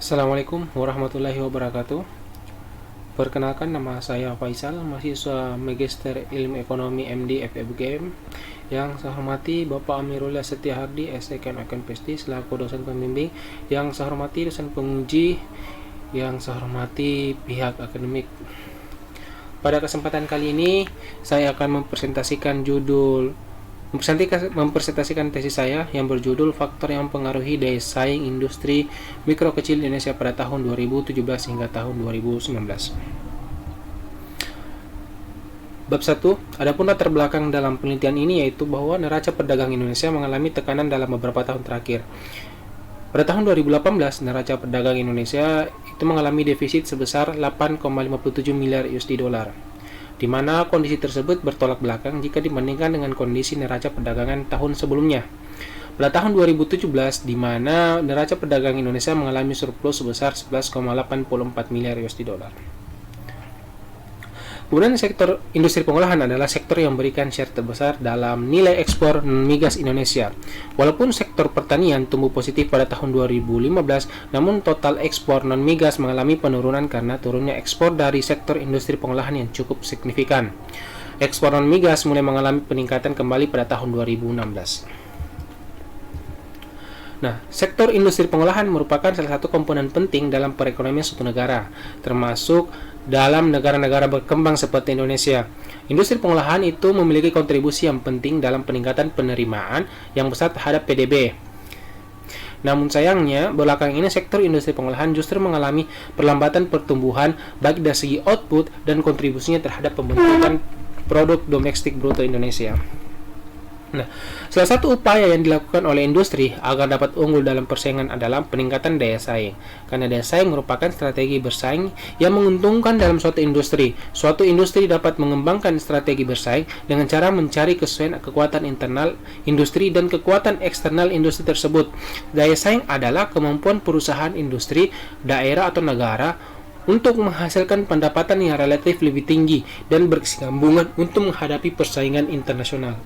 Assalamualaikum warahmatullahi wabarakatuh. Perkenalkan, nama saya Faisal, mahasiswa Magister Ilmu Ekonomi MD FEBGM. Yang saya hormati Bapak Amirullah Setiahardi, SEKM PSD selaku dosen pembimbing. Yang saya hormati dosen penguji. Yang saya hormati pihak akademik. Pada kesempatan kali ini saya akan mempresentasikan tesis saya yang berjudul Faktor yang mempengaruhi daya saing industri mikro kecil Indonesia pada tahun 2017 hingga tahun 2019. Bab 1. Adapun latar belakang dalam penelitian ini yaitu bahwa neraca perdagangan Indonesia mengalami tekanan dalam beberapa tahun terakhir. Pada tahun 2018, neraca perdagangan Indonesia itu mengalami defisit sebesar 8,57 miliar USD dolar, di mana kondisi tersebut bertolak belakang jika dibandingkan dengan kondisi neraca perdagangan tahun sebelumnya. Pada tahun 2017, di mana neraca perdagangan Indonesia mengalami surplus sebesar 11,84 miliar USD dolar. Kemudian sektor industri pengolahan adalah sektor yang memberikan share terbesar dalam nilai ekspor non-migas Indonesia. Walaupun sektor pertanian tumbuh positif pada tahun 2015, namun total ekspor non-migas mengalami penurunan karena turunnya ekspor dari sektor industri pengolahan yang cukup signifikan. Ekspor non-migas mulai mengalami peningkatan kembali pada tahun 2016. Nah, sektor industri pengolahan merupakan salah satu komponen penting dalam perekonomian suatu negara, termasuk dalam negara-negara berkembang seperti Indonesia. Industri pengolahan itu memiliki kontribusi yang penting dalam peningkatan penerimaan yang besar terhadap PDB. Namun sayangnya, belakangan ini sektor industri pengolahan justru mengalami perlambatan pertumbuhan baik dari segi output dan kontribusinya terhadap pembentukan produk domestik bruto Indonesia. Nah, salah satu upaya yang dilakukan oleh industri agar dapat unggul dalam persaingan adalah peningkatan daya saing. Karena daya saing merupakan strategi bersaing yang menguntungkan dalam suatu industri. Suatu industri dapat mengembangkan strategi bersaing dengan cara mencari kesesuaian kekuatan internal industri dan kekuatan eksternal industri tersebut. Daya saing adalah kemampuan perusahaan industri, daerah atau negara untuk menghasilkan pendapatan yang relatif lebih tinggi dan berkesinambungan untuk menghadapi persaingan internasional.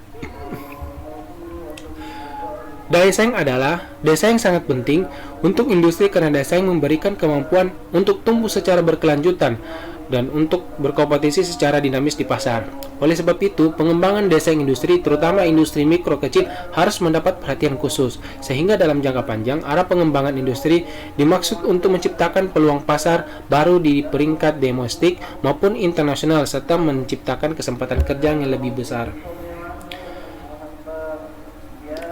Daya saing sangat penting untuk industri karena daya saing memberikan kemampuan untuk tumbuh secara berkelanjutan dan untuk berkompetisi secara dinamis di pasar. Oleh sebab itu, pengembangan daya saing industri, terutama industri mikro kecil, harus mendapat perhatian khusus. Sehingga dalam jangka panjang, arah pengembangan industri dimaksud untuk menciptakan peluang pasar baru di peringkat domestik maupun internasional serta menciptakan kesempatan kerja yang lebih besar.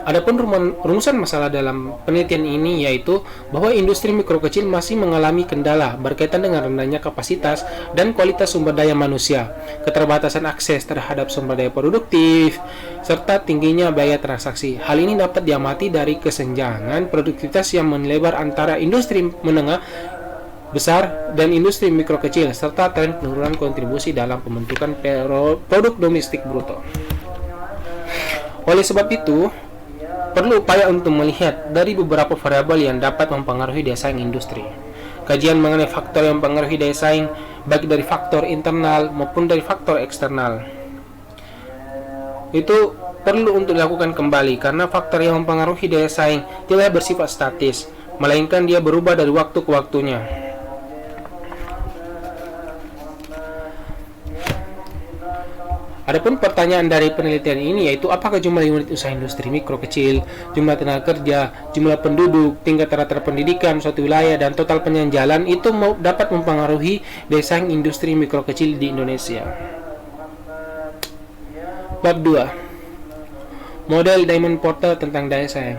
Adapun rumusan masalah dalam penelitian ini yaitu bahwa industri mikro kecil masih mengalami kendala berkaitan dengan rendahnya kapasitas dan kualitas sumber daya manusia, keterbatasan akses terhadap sumber daya produktif, serta tingginya biaya transaksi. Hal ini dapat diamati dari kesenjangan produktivitas yang melebar antara industri menengah besar dan industri mikro kecil, serta tren penurunan kontribusi dalam pembentukan produk domestik bruto. Oleh sebab itu, perlu upaya untuk melihat dari beberapa variabel yang dapat mempengaruhi daya saing industri. Kajian mengenai faktor yang mempengaruhi daya saing, baik dari faktor internal maupun dari faktor eksternal, itu perlu untuk dilakukan kembali karena faktor yang mempengaruhi daya saing tidak bersifat statis, melainkan dia berubah dari waktu ke waktunya. Adapun pertanyaan dari penelitian ini yaitu apakah jumlah unit usaha industri mikro kecil, jumlah tenaga kerja, jumlah penduduk, tingkat rata-rata pendidikan suatu wilayah dan total penjualan itu dapat mempengaruhi daya saing industri mikro kecil di Indonesia. Bab 2. Model Diamond Porter tentang daya saing.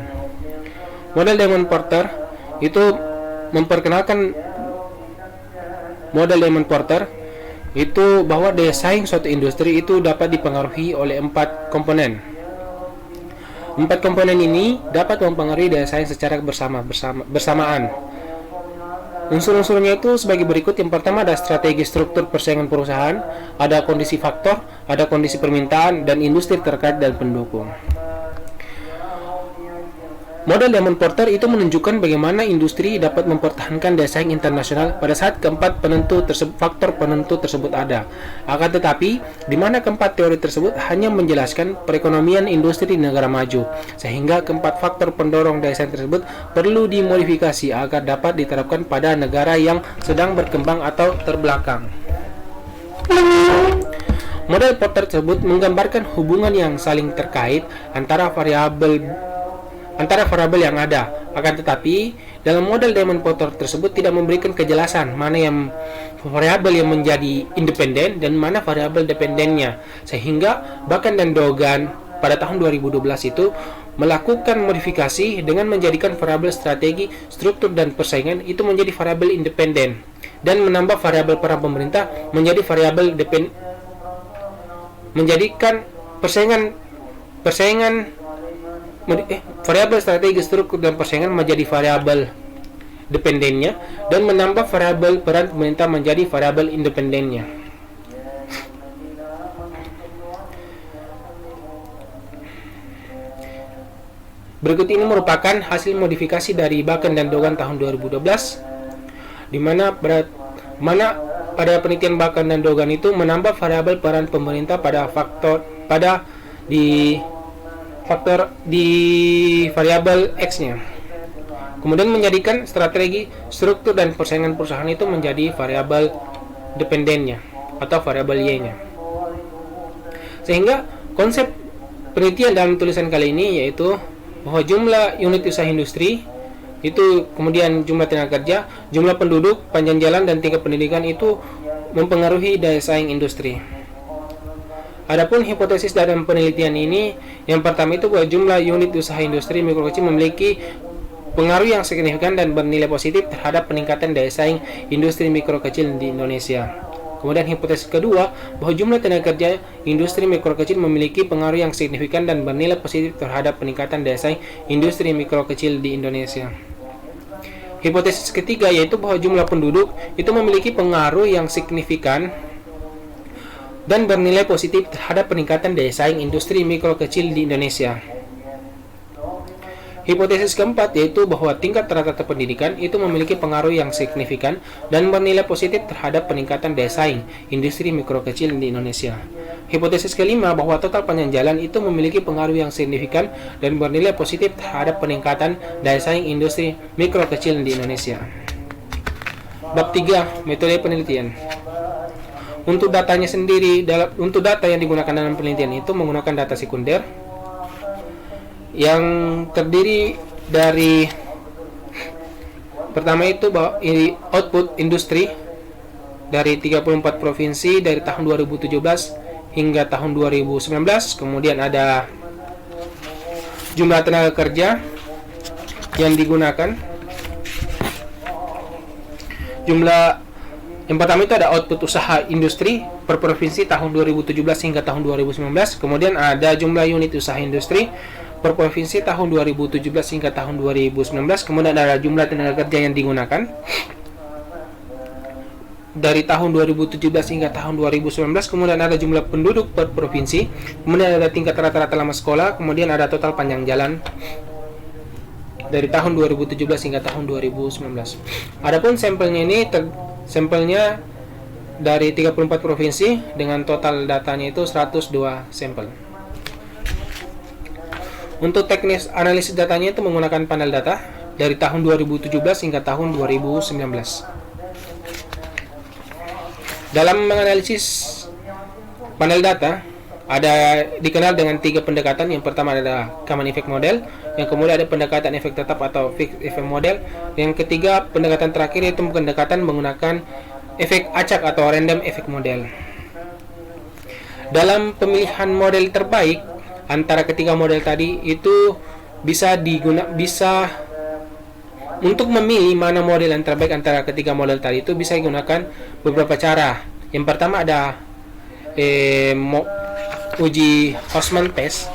Model Diamond Porter itu memperkenalkan model Diamond Porter itu bahwa daya saing suatu industri itu dapat dipengaruhi oleh 4 komponen. 4 komponen ini dapat mempengaruhi daya saing secara bersamaan. Unsur-unsurnya itu sebagai berikut. Yang pertama ada strategi struktur persaingan perusahaan, ada kondisi faktor, ada kondisi permintaan, dan industri terkait dan pendukung. Model Diamond Porter itu menunjukkan bagaimana industri dapat mempertahankan daya saing internasional pada saat keempat faktor penentu tersebut ada. Akan tetapi, di mana keempat teori tersebut hanya menjelaskan perekonomian industri di negara maju, sehingga keempat faktor pendorong daya saing tersebut perlu dimodifikasi agar dapat diterapkan pada negara yang sedang berkembang atau terbelakang. Model Porter tersebut menggambarkan hubungan yang saling terkait antara variabel yang ada. Akan tetapi, dalam model Diamond Porter tersebut tidak memberikan kejelasan mana yang variabel yang menjadi independen dan mana variabel dependennya. Sehingga Bakan dan Dogan pada tahun 2012 itu melakukan modifikasi dengan menjadikan variabel strategi, struktur, dan persaingan itu menjadi variabel independen dan menambah variabel peran pemerintah menjadi variabel menjadikan variabel strategi, struktur, dan persaingan menjadi variabel dependennya dan menambah variabel peran pemerintah menjadi variabel independennya. Berikut ini merupakan hasil modifikasi dari Bakan dan Dogan tahun 2012, di mana pada penelitian Bakan dan Dogan itu menambah variabel peran pemerintah pada di variabel X-nya. Kemudian menjadikan strategi, struktur, dan persaingan perusahaan itu menjadi variabel dependennya atau variabel Y-nya. Sehingga konsep penelitian dalam tulisan kali ini yaitu bahwa jumlah unit usaha industri itu, kemudian jumlah tenaga kerja, jumlah penduduk, panjang jalan, dan tingkat pendidikan itu mempengaruhi daya saing industri. Adapun hipotesis dalam penelitian ini, yang pertama itu bahwa jumlah unit usaha industri mikro kecil memiliki pengaruh yang signifikan dan bernilai positif terhadap peningkatan daya saing industri mikro kecil di Indonesia. Kemudian hipotesis kedua, bahwa jumlah tenaga kerja industri mikro kecil memiliki pengaruh yang signifikan dan bernilai positif terhadap peningkatan daya saing industri mikro kecil di Indonesia. Hipotesis ketiga yaitu bahwa jumlah penduduk itu memiliki pengaruh yang signifikan dan bernilai positif terhadap peningkatan daya saing industri mikro kecil di Indonesia. Hipotesis keempat yaitu bahwa tingkat rata-rata pendidikan itu memiliki pengaruh yang signifikan dan bernilai positif terhadap peningkatan daya saing industri mikro kecil di Indonesia. Hipotesis kelima bahwa total panjang jalan itu memiliki pengaruh yang signifikan dan bernilai positif terhadap peningkatan daya saing industri mikro kecil di Indonesia. Bab 3, metode penelitian. Untuk datanya sendiri, untuk data yang digunakan dalam penelitian itu menggunakan data sekunder yang terdiri dari pertama itu bahwa output industri dari 34 provinsi dari tahun 2017 hingga tahun 2019. Kemudian ada jumlah tenaga kerja yang digunakan. Yang pertama itu ada output usaha industri per provinsi tahun 2017 hingga tahun 2019. Kemudian ada jumlah unit usaha industri per provinsi tahun 2017 hingga tahun 2019. Kemudian ada jumlah tenaga kerja yang digunakan dari tahun 2017 hingga tahun 2019. Kemudian ada jumlah penduduk per provinsi. Kemudian ada tingkat rata-rata lama sekolah. Kemudian ada total panjang jalan dari tahun 2017 hingga tahun 2019. Adapun sampelnya dari 34 provinsi dengan total datanya itu 102 sampel. Untuk teknis analisis datanya itu menggunakan panel data dari tahun 2017 hingga tahun 2019. Dalam menganalisis panel data ada dikenal dengan 3 pendekatan. Yang pertama adalah common effect model, yang kemudian ada pendekatan efek tetap atau fixed effect model, yang ketiga pendekatan terakhir yaitu pendekatan menggunakan efek acak atau random effect model. Dalam pemilihan model terbaik antara ketiga model tadi itu bisa untuk memilih mana model yang terbaik antara ketiga model tadi itu bisa digunakan beberapa cara. Yang pertama ada uji Hausman test.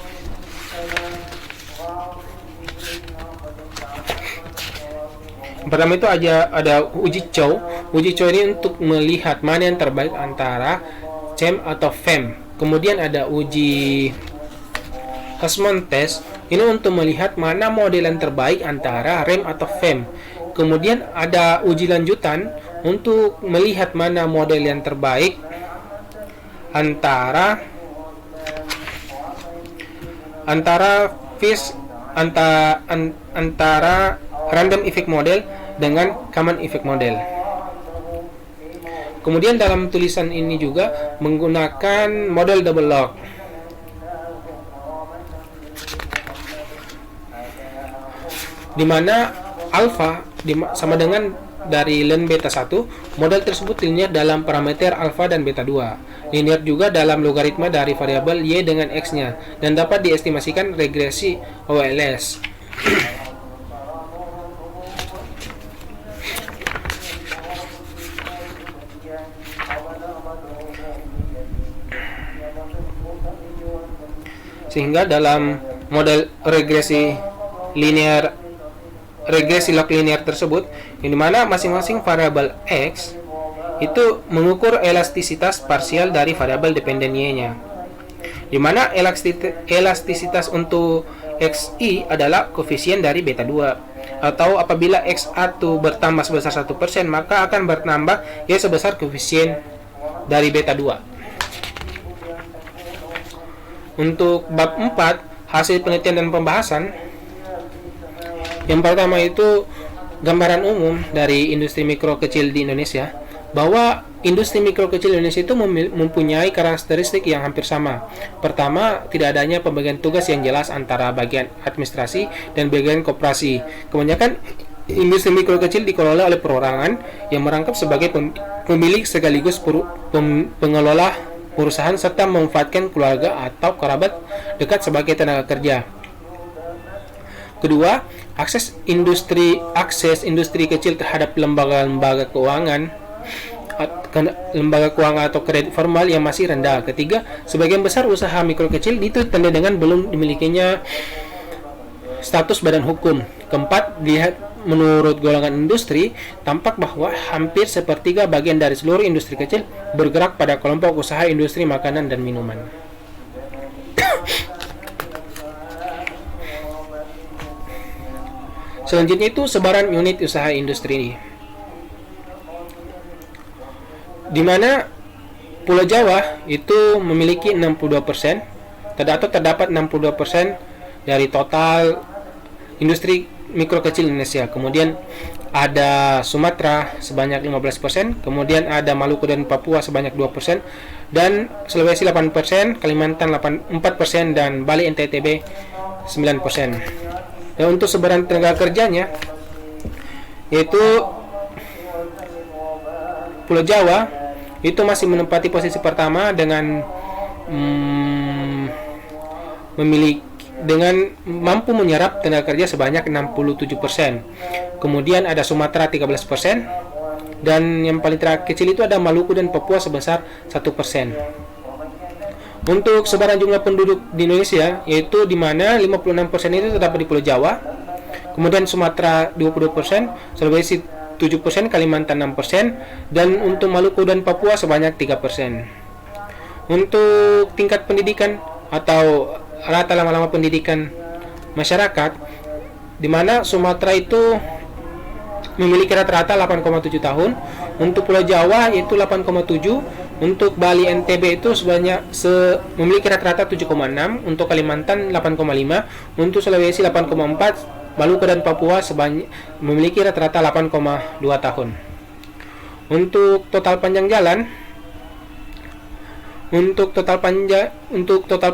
Yang pertama itu ada uji Chow. Uji Chow ini untuk melihat mana yang terbaik antara CHEM atau FEM. Kemudian ada uji Hausman test Ini untuk melihat mana model yang terbaik antara RAM atau VEM. Kemudian ada uji lanjutan untuk melihat mana model yang terbaik antara antara random effect model dengan common effect model. Kemudian dalam tulisan ini juga menggunakan model double lock. Di mana alpha sama dengan dari len beta 1, model tersebut linear dalam parameter alpha dan beta 2. Linear juga dalam logaritma dari variabel y dengan x-nya dan dapat diestimasikan regresi OLS. Sehingga dalam model regresi log linear tersebut, di mana masing-masing variabel x itu mengukur elastisitas parsial dari variabel dependen y-nya. Di mana elastisitas untuk xi adalah koefisien dari beta 2, atau apabila x1 bertambah sebesar 1%, maka akan bertambah y sebesar koefisien dari beta 2. Untuk bab 4, hasil penelitian dan pembahasan. Yang pertama itu gambaran umum dari industri mikro kecil di Indonesia, bahwa industri mikro kecil Indonesia itu mempunyai karakteristik yang hampir sama. Pertama, tidak adanya pembagian tugas yang jelas antara bagian administrasi dan bagian koperasi. Kebanyakan industri mikro kecil dikelola oleh perorangan yang merangkap sebagai pemilik sekaligus pengelola perusahaan serta memanfaatkan keluarga atau kerabat dekat sebagai tenaga kerja. Kedua, akses industri kecil terhadap lembaga keuangan atau kredit formal yang masih rendah. Ketiga, sebagian besar usaha mikro kecil itu ditandai dengan belum dimilikinya status badan hukum. Keempat, dilihat menurut golongan industri, tampak bahwa hampir sepertiga bagian dari seluruh industri kecil bergerak pada kelompok usaha industri makanan dan minuman. Selanjutnya itu sebaran unit usaha industri ini, di mana Pulau Jawa itu memiliki 62%, atau terdapat 62% dari total industri mikro kecil Indonesia. Kemudian ada Sumatera sebanyak 15%, kemudian ada Maluku dan Papua sebanyak 2%, dan Sulawesi 8%, Kalimantan 4%, dan Bali NTB 9%. Dan untuk sebaran tenaga kerjanya, yaitu Pulau Jawa itu masih menempati posisi pertama dengan mampu menyerap tenaga kerja sebanyak 67%. Kemudian ada Sumatera 13%, dan yang paling terkecil itu ada Maluku dan Papua sebesar 1%. Untuk sebaran jumlah penduduk di Indonesia, yaitu di mana 56% itu terdapat di Pulau Jawa, kemudian Sumatera 20%, Sulawesi 7%, Kalimantan 6%, dan untuk Maluku dan Papua sebanyak 3%. Untuk tingkat pendidikan atau rata lama-lama pendidikan masyarakat, di mana Sumatera itu memiliki rata-rata 8,7 tahun, untuk Pulau Jawa yaitu 8,7, untuk Bali NTB itu memiliki rata-rata 7,6, untuk Kalimantan 8,5, untuk Sulawesi 8,4, Maluku dan Papua memiliki rata-rata 8,2 tahun. Untuk total panjang jalan, untuk total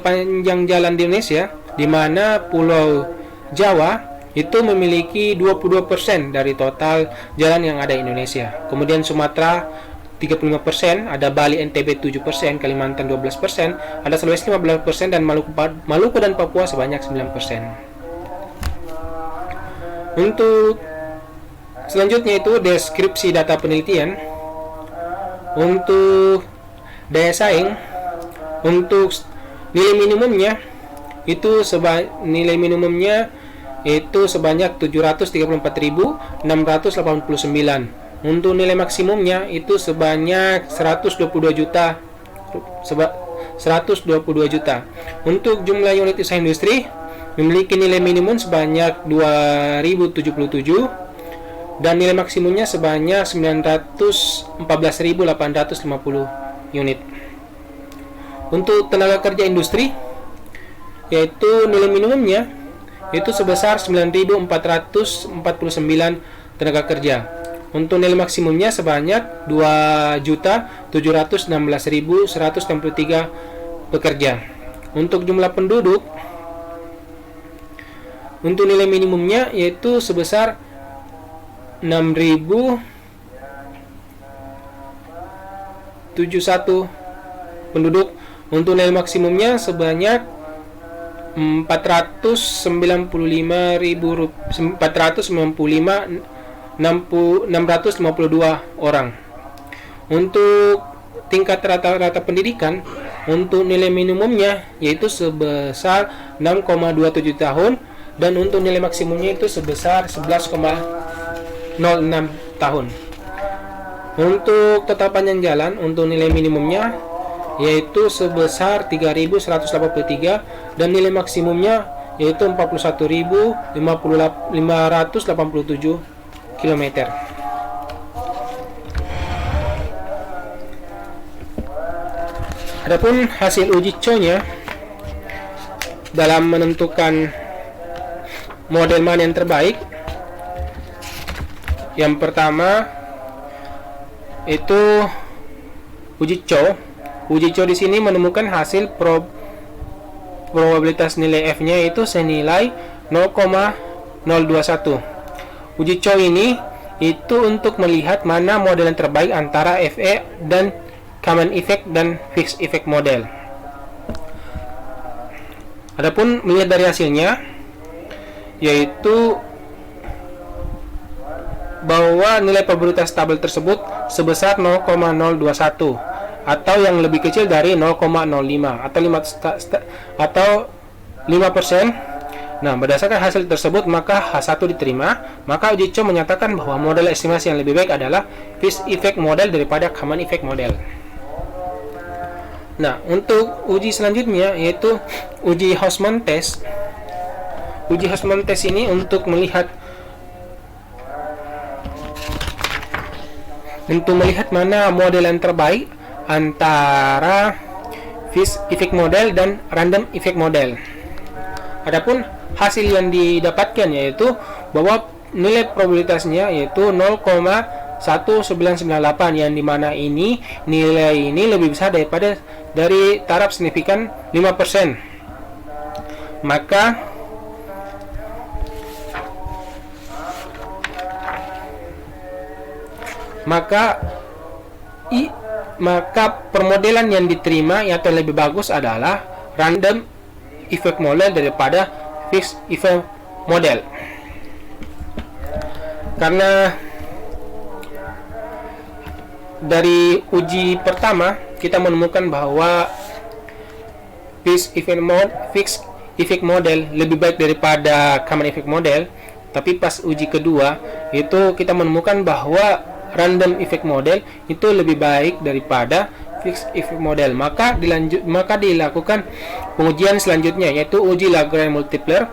panjang jalan di Indonesia, di mana Pulau Jawa itu memiliki 22% dari total jalan yang ada di Indonesia. Kemudian Sumatera 35%, ada Bali NTB 7%, Kalimantan 12%, ada Sulawesi 15%, dan Maluku dan Papua sebanyak 9%. Untuk selanjutnya itu deskripsi data penelitian. Untuk daya saing, untuk nilai minimumnya itu sebanyak 734.689. Untuk nilai maksimumnya itu sebanyak 122 juta. Untuk jumlah unit usaha industri memiliki nilai minimum sebanyak 2077 dan nilai maksimumnya sebanyak 914.850 unit. Untuk tenaga kerja industri, yaitu nilai minimumnya itu sebesar 9.449 tenaga kerja. Untuk nilai maksimumnya sebanyak 2.716.163 pekerja. Untuk jumlah penduduk, untuk nilai minimumnya yaitu sebesar 6.071 penduduk. Untuk nilai maksimumnya sebanyak 652 orang. Untuk tingkat rata-rata pendidikan, untuk nilai minimumnya yaitu sebesar 6,27 tahun dan untuk nilai maksimumnya itu sebesar 11,06 tahun. Untuk total panjang jalan, untuk nilai minimumnya yaitu sebesar 3.183 dan nilai maksimumnya yaitu 41.587 km. Adapun hasil uji CO-nya dalam menentukan model mana yang terbaik, yang pertama itu uji CO. Uji CO di sini menemukan hasil probabilitas nilai F-nya itu senilai 0,021. Uji CO ini itu untuk melihat mana model yang terbaik antara FE dan common effect dan fixed effect model. Adapun melihat dari hasilnya, yaitu bahwa nilai probabilitas tabel tersebut sebesar 0,021 atau yang lebih kecil dari 0,05 atau 5%. Nah, berdasarkan hasil tersebut maka H1 diterima. Maka uji CO menyatakan bahwa model estimasi yang lebih baik adalah fixed effect model daripada common effect model. Nah, untuk uji selanjutnya yaitu uji Hausmann test. Uji Hausmann test ini untuk melihat mana model yang terbaik antara fixed effect model dan random effect model. Adapun hasil yang didapatkan yaitu bahwa nilai probabilitasnya yaitu 0,1998 yang dimana nilai ini lebih besar dari taraf signifikan 5%. Maka permodelan yang diterima atau lebih bagus adalah random effect model daripada fixed effect model. Karena dari uji pertama kita menemukan bahwa fixed effect model lebih baik daripada common effect model, tapi pas uji kedua itu kita menemukan bahwa random effect model itu lebih baik daripada fixed effect model. Maka dilakukan pengujian selanjutnya yaitu uji Lagrange multiplier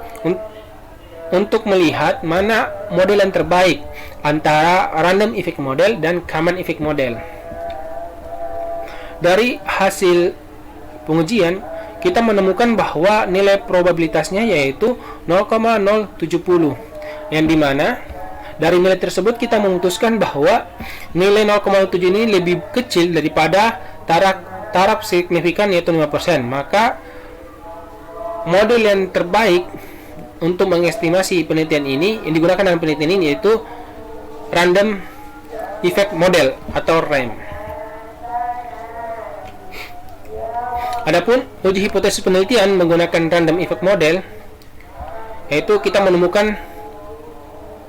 untuk melihat mana model yang terbaik antara random effect model dan common effect model. Dari hasil pengujian kita menemukan bahwa nilai probabilitasnya yaitu 0,070 yang dimana dari nilai tersebut kita memutuskan bahwa nilai 0,07 ini lebih kecil daripada taraf signifikan yaitu 5%. Maka model yang terbaik untuk mengestimasi penelitian ini yang digunakan dalam penelitian ini yaitu random effect model atau RAM. Adapun uji hipotesis penelitian menggunakan random effect model yaitu kita menemukan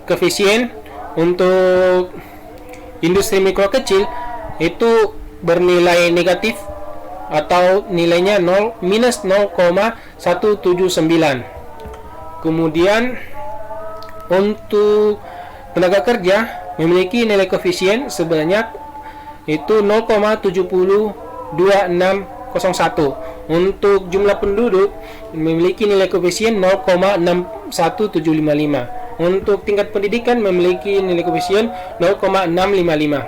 koefisien untuk industri mikro kecil itu bernilai negatif atau nilainya minus 0,179. Kemudian untuk tenaga kerja memiliki nilai koefisien sebanyak itu 0,70260. Untuk jumlah penduduk memiliki nilai koefisien 0,61755. Untuk tingkat pendidikan memiliki nilai koefisien 0,655.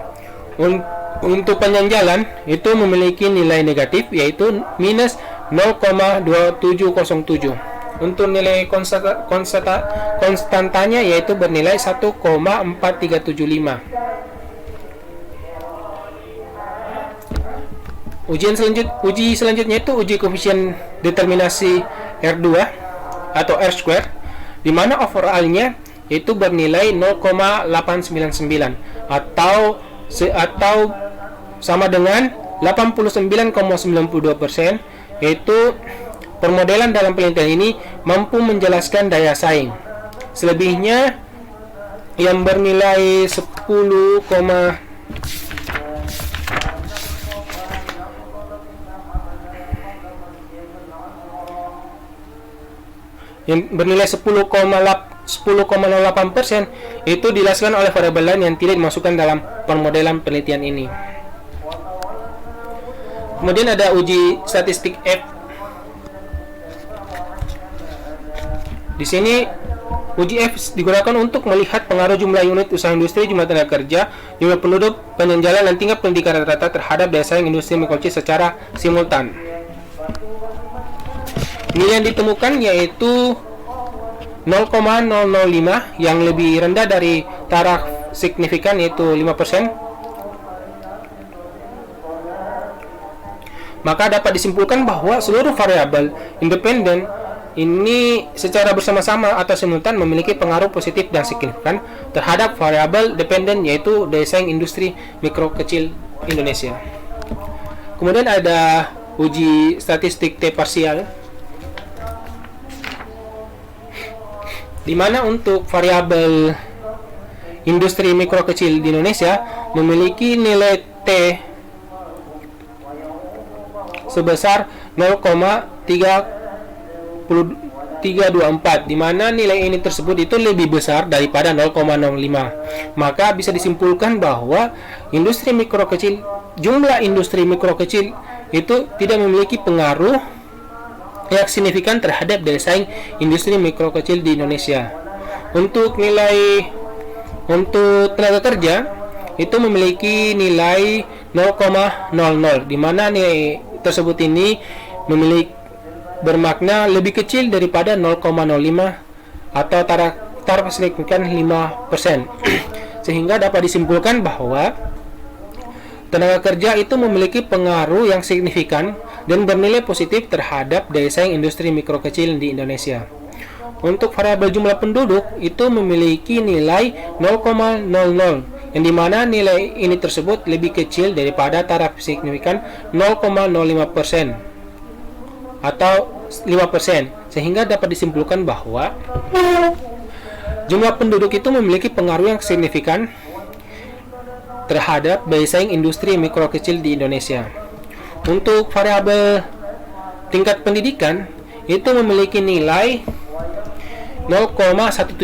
Untuk panjang jalan itu memiliki nilai negatif yaitu minus 0,2707. Untuk nilai konstantanya yaitu bernilai 1,4375. Uji selanjutnya itu uji koefisien determinasi R2 atau R square, di mana overallnya itu bernilai 0,899 atau sama dengan 89,92%, yaitu permodelan dalam penelitian ini mampu menjelaskan daya saing. Selebihnya yang bernilai 10,08% itu dijelaskan oleh variabel lain yang tidak dimasukkan dalam permodelan penelitian ini. Kemudian ada uji statistik F. Di sini uji F digunakan untuk melihat pengaruh jumlah unit usaha industri, jumlah tenaga kerja, jumlah penduduk, panjang jalan, dan tingkat pendidikan rata-rata terhadap daya saing industri mikrokecil secara simultan. Nilai yang ditemukan yaitu 0,005 yang lebih rendah dari taraf signifikan yaitu 5%. Maka dapat disimpulkan bahwa seluruh variabel independen ini secara bersama-sama atau simultan memiliki pengaruh positif dan signifikan terhadap variabel dependen yaitu daya saing industri mikro kecil Indonesia. Kemudian ada uji statistik T parsial, di mana untuk variabel industri mikro kecil di Indonesia memiliki nilai T sebesar 0,324, di mana nilai ini tersebut itu lebih besar daripada 0,05. Maka bisa disimpulkan bahwa jumlah industri mikro kecil itu tidak memiliki pengaruh yang signifikan terhadap daya saing industri mikro kecil di Indonesia. Untuk tenaga kerja itu memiliki nilai 0,00, di mana nilai tersebut ini bermakna lebih kecil daripada 0,05 atau taraf signifikan 5%. Sehingga dapat disimpulkan bahwa tenaga kerja itu memiliki pengaruh yang signifikan dan bernilai positif terhadap daya saing industri mikro kecil di Indonesia. Untuk variabel jumlah penduduk itu memiliki nilai 0,00, yang dimana nilai ini tersebut lebih kecil daripada taraf signifikan 0,05% atau 5%, sehingga dapat disimpulkan bahwa jumlah penduduk itu memiliki pengaruh yang signifikan terhadap daya saing industri mikro kecil di Indonesia. Untuk variabel tingkat pendidikan itu memiliki nilai 0,178,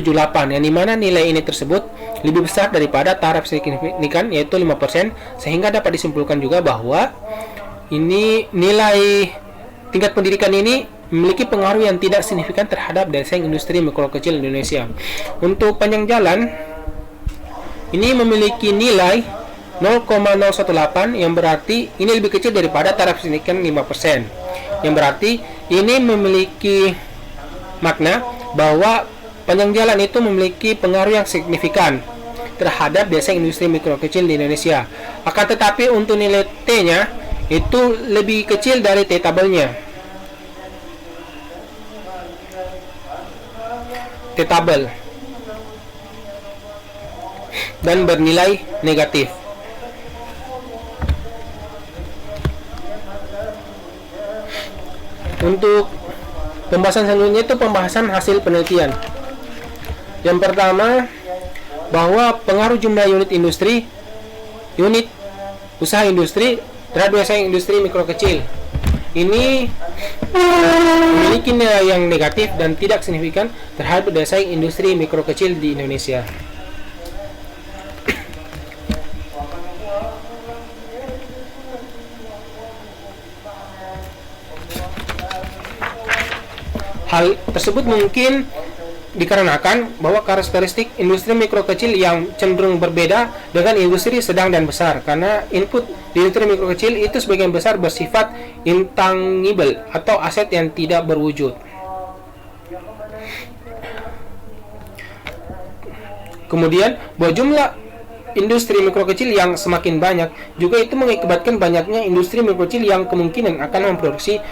yang dimana nilai ini tersebut lebih besar daripada taraf signifikan yaitu 5%, sehingga dapat disimpulkan juga bahwa ini nilai tingkat pendidikan ini memiliki pengaruh yang tidak signifikan terhadap daya saing industri mikro kecil Indonesia. Untuk panjang jalan ini memiliki nilai 0,018, yang berarti ini lebih kecil daripada taraf signifikan 5%, yang berarti ini memiliki makna bahwa panjang jalan itu memiliki pengaruh yang signifikan terhadap daya saing industri mikro kecil di Indonesia. Akan tetapi untuk nilai T-nya itu lebih kecil dari T tabelnya. T tabel dan bernilai negatif. Untuk pembahasan selanjutnya itu pembahasan hasil penelitian. Yang pertama, bahwa pengaruh jumlah unit usaha industri terhadap daya saing industri mikro kecil ini memiliki nilai yang negatif dan tidak signifikan terhadap daya saing industri mikro kecil di Indonesia. Hal tersebut mungkin dikarenakan bahwa karakteristik industri mikro kecil yang cenderung berbeda dengan industri sedang dan besar, karena input di industri mikro kecil itu sebagian besar bersifat intangible atau aset yang tidak berwujud. Kemudian bahwa jumlah industri mikro kecil yang semakin banyak juga itu mengakibatkan banyaknya industri mikro kecil yang kemungkinan akan memproduksi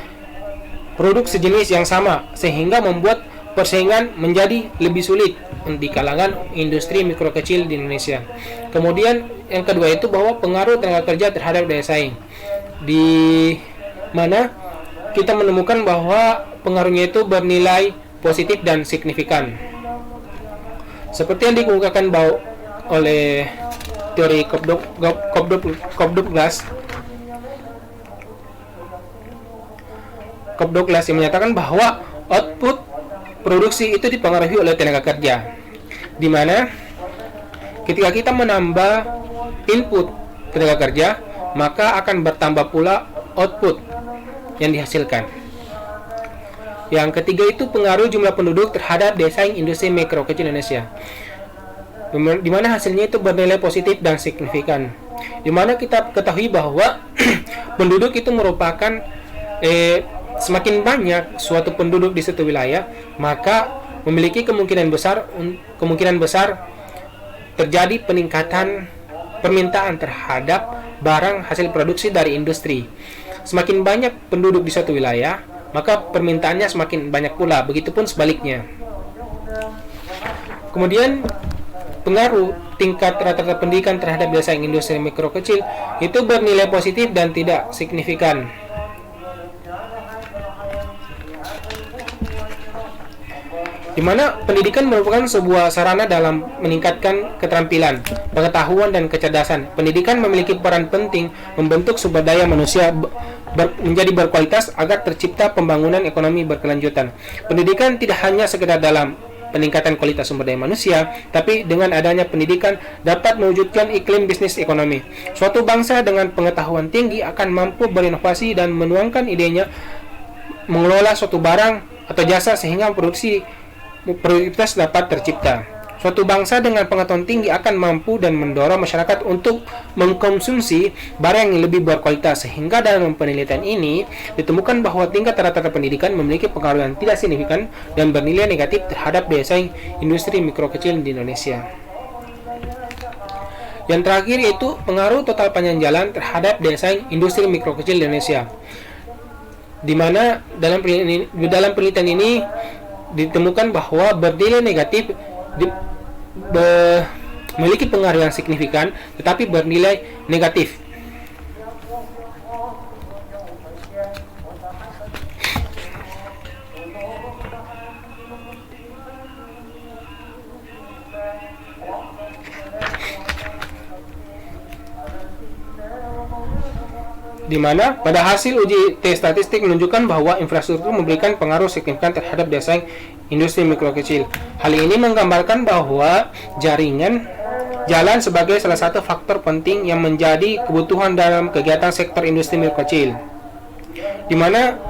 produk sejenis yang sama, sehingga membuat persaingan menjadi lebih sulit di kalangan industri mikro kecil di Indonesia. Kemudian yang kedua itu bahwa pengaruh tenaga kerja terhadap daya saing, di mana kita menemukan bahwa pengaruhnya itu bernilai positif dan signifikan. Seperti yang dikemukakan oleh teori Cobb-Douglas yang menyatakan bahwa output produksi itu dipengaruhi oleh tenaga kerja, di mana ketika kita menambah input tenaga kerja, maka akan bertambah pula output yang dihasilkan. Yang ketiga itu pengaruh jumlah penduduk terhadap daya saing industri mikro kecil Indonesia, di mana hasilnya itu bernilai positif dan signifikan. Di mana kita ketahui bahwa penduduk itu merupakan semakin banyak suatu penduduk di suatu wilayah, maka memiliki kemungkinan besar terjadi peningkatan permintaan terhadap barang hasil produksi dari industri. Semakin banyak penduduk di suatu wilayah, maka permintaannya semakin banyak pula, begitupun sebaliknya. Kemudian pengaruh tingkat rata-rata pendidikan terhadap daya saing industri mikro kecil itu bernilai positif dan tidak signifikan. Di mana pendidikan merupakan sebuah sarana dalam meningkatkan keterampilan, pengetahuan, dan kecerdasan. Pendidikan memiliki peran penting membentuk sumber daya manusia menjadi berkualitas agar tercipta pembangunan ekonomi berkelanjutan. Pendidikan tidak hanya sekedar dalam peningkatan kualitas sumber daya manusia, tapi dengan adanya pendidikan dapat mewujudkan iklim bisnis ekonomi. Suatu bangsa dengan pengetahuan tinggi akan mampu berinovasi dan menuangkan idenya mengelola suatu barang atau jasa sehingga produktivitas dapat tercipta. Suatu bangsa dengan pengetahuan tinggi akan mampu dan mendorong masyarakat untuk mengkonsumsi barang yang lebih berkualitas, sehingga dalam penelitian ini ditemukan bahwa tingkat rata-rata pendidikan memiliki pengaruh yang tidak signifikan dan bernilai negatif terhadap daya saing industri mikro kecil di Indonesia. Yang terakhir yaitu pengaruh total panjang jalan terhadap daya saing industri mikro kecil di Indonesia, di mana dalam penelitian ini ditemukan bahwa bernilai negatif memiliki pengaruh yang signifikan tetapi bernilai negatif. Di mana pada hasil uji tes statistik menunjukkan bahwa infrastruktur memberikan pengaruh signifikan terhadap daya saing industri mikro kecil. Hal ini menggambarkan bahwa jaringan jalan sebagai salah satu faktor penting yang menjadi kebutuhan dalam kegiatan sektor industri mikro kecil. Di mana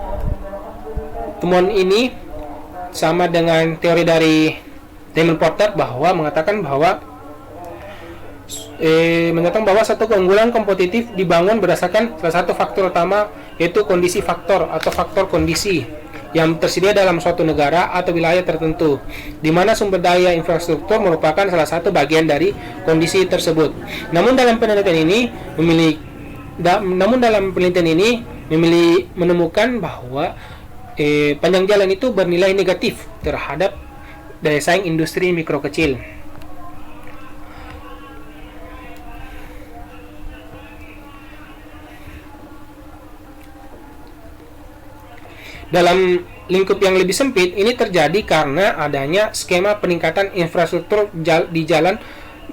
temuan ini sama dengan teori dari Damon Porter bahwa mengatakan bahwa satu keunggulan kompetitif dibangun berdasarkan salah satu faktor utama, yaitu kondisi faktor atau faktor kondisi yang tersedia dalam suatu negara atau wilayah tertentu, di mana sumber daya infrastruktur merupakan salah satu bagian dari kondisi tersebut. Namun dalam penelitian ini menemukan bahwa panjang jalan itu bernilai negatif terhadap daya saing industri mikro kecil. Dalam lingkup yang lebih sempit, ini terjadi karena adanya skema peningkatan infrastruktur di jalan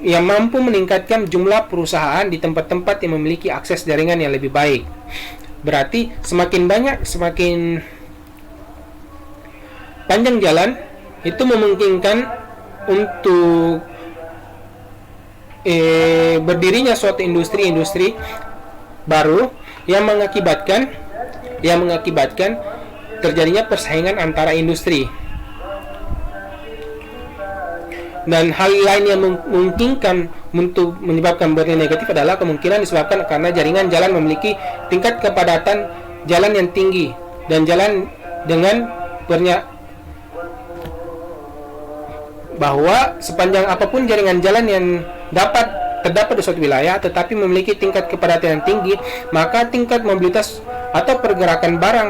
yang mampu meningkatkan jumlah perusahaan di tempat-tempat yang memiliki akses jaringan yang lebih baik. Berarti semakin panjang jalan itu memungkinkan untuk berdirinya suatu industri baru yang mengakibatkan terjadinya persaingan antara industri. Dan hal lain yang memungkinkan untuk menyebabkan bernilai negatif adalah kemungkinan disebabkan karena jaringan jalan memiliki tingkat kepadatan jalan yang tinggi dan jalan dengan bahwa sepanjang apapun jaringan jalan yang terdapat di suatu wilayah tetapi memiliki tingkat kepadatan yang tinggi, maka tingkat mobilitas atau pergerakan barang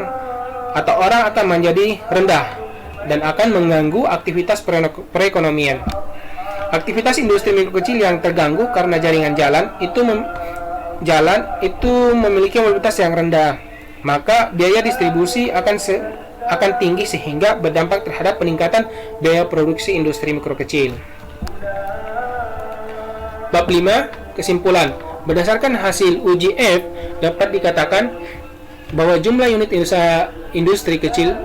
atau orang akan menjadi rendah dan akan mengganggu aktivitas perekonomian. Aktivitas industri mikro kecil yang terganggu karena jaringan jalan itu memiliki mobilitas yang rendah, maka biaya distribusi akan tinggi sehingga berdampak terhadap peningkatan biaya produksi industri mikro kecil. Bab 5. Kesimpulan. Berdasarkan hasil uji F, dapat dikatakan bahwa jumlah unit industri kecil,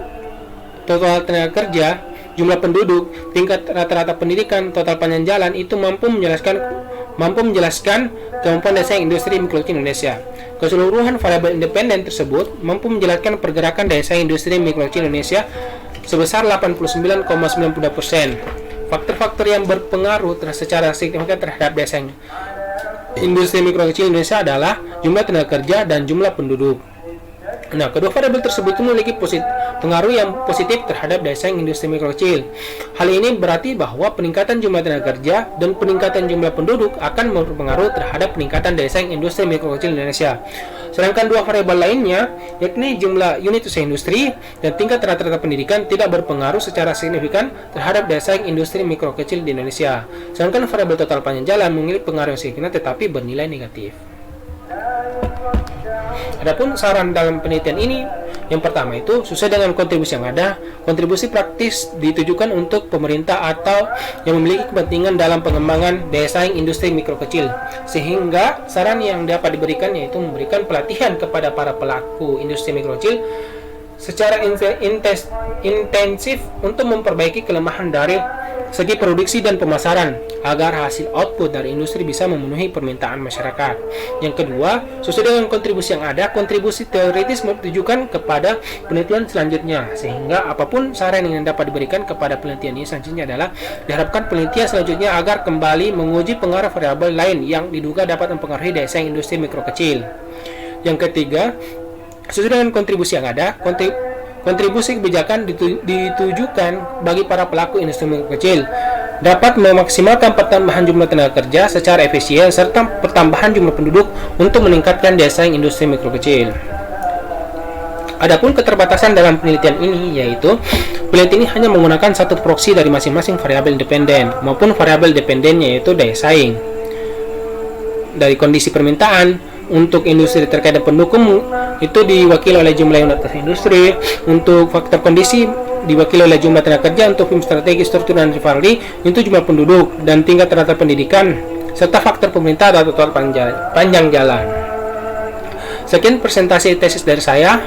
total tenaga kerja, jumlah penduduk, tingkat rata-rata pendidikan, total panjang jalan itu mampu menjelaskan kemampuan daya saing industri mikro kecil Indonesia. Keseluruhan variabel independen tersebut mampu menjelaskan pergerakan daya saing industri mikro kecil Indonesia sebesar 89,92%. Faktor-faktor yang berpengaruh secara signifikan terhadap daya saing industri mikro kecil Indonesia adalah jumlah tenaga kerja dan jumlah penduduk. Nah, kedua variabel tersebut memiliki pengaruh yang positif terhadap daya saing industri mikro kecil. Hal ini berarti bahwa peningkatan jumlah tenaga kerja dan peningkatan jumlah penduduk akan berpengaruh terhadap peningkatan daya saing industri mikro kecil Indonesia. Sedangkan dua variabel lainnya, yakni jumlah unit usaha industri dan tingkat rata-rata pendidikan, tidak berpengaruh secara signifikan terhadap daya saing industri mikro kecil di Indonesia. Sedangkan variabel total panjang jalan memiliki pengaruh yang signifikan tetapi bernilai negatif. Adapun saran dalam penelitian ini, yang pertama itu sesuai dengan kontribusi yang ada, kontribusi praktis ditujukan untuk pemerintah atau yang memiliki kepentingan dalam pengembangan daya saing industri mikro kecil. Sehingga saran yang dapat diberikan yaitu memberikan pelatihan kepada para pelaku industri mikro kecil secara intensif untuk memperbaiki kelemahan dari segi produksi dan pemasaran agar hasil output dari industri bisa memenuhi permintaan masyarakat. Yang kedua, sesuai dengan kontribusi yang ada, kontribusi teoritis ditujukan kepada penelitian selanjutnya, sehingga apapun saran yang dapat diberikan kepada penelitian ini selanjutnya adalah diharapkan penelitian selanjutnya agar kembali menguji pengaruh variabel lain yang diduga dapat mempengaruhi daya saing industri mikro kecil. Yang ketiga, sesuai dengan kontribusi yang ada, kontribusi kebijakan ditujukan bagi para pelaku industri mikro kecil dapat memaksimalkan pertambahan jumlah tenaga kerja secara efisien serta pertambahan jumlah penduduk untuk meningkatkan daya saing industri mikro kecil. Adapun keterbatasan dalam penelitian ini yaitu penelitian ini hanya menggunakan satu proksi dari masing-masing variabel independen maupun variabel dependennya yaitu daya saing. Dari kondisi permintaan untuk industri terkait dengan pendukung itu diwakili oleh jumlah unit industri, untuk faktor kondisi diwakili oleh jumlah tenaga kerja, untuk film strategi, struktur dan rivalry itu jumlah penduduk dan tingkat rata pendidikan, serta faktor pemerintah atau total panjang jalan. Sekian presentasi tesis dari saya.